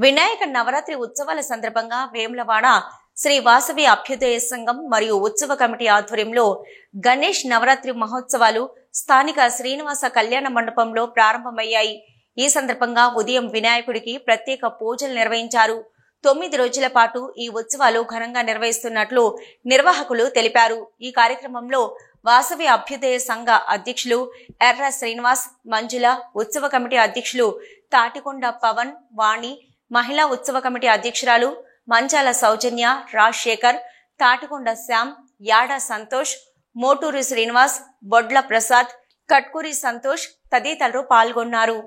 వినాయక నవరాత్రి ఉత్సవాల సందర్భంగా వేములవాడ శ్రీ వాసవి అభ్యుదయ సంఘం మరియు ఉత్సవ కమిటీ ఆధ్వర్యంలో గణేష్ నవరాత్రి మహోత్సవాలు స్థానిక శ్రీనివాస కళ్యాణ మండపంలో ప్రారంభమయ్యాయి. ఈ సందర్భంగా ఉదయం వినాయకుడికి ప్రత్యేక పూజలు నిర్వహించారు. 9 రోజుల పాటు ఈ ఉత్సవాలు ఘనంగా నిర్వహిస్తున్నట్లు నిర్వాహకులు తెలిపారు. ఈ కార్యక్రమంలో వాసవి అభ్యుదయ సంఘ అధ్యక్షులు ఎర్ర శ్రీనివాస్, మంజుల, ఉత్సవ కమిటీ అధ్యక్షులు తాటికొండ పవన్, వాణి, మహిళా ఉత్సవ కమిటీ అధ్యక్షురాలు మంచాల సౌజన్య, రాజశేఖర్, తాటికొండ శ్యామ్, యాడ సంతోష్, మోటూరి శ్రీనివాస్, బొడ్ల ప్రసాద్, కట్కూరి సంతోష్ తదితరులు పాల్గొన్నారు.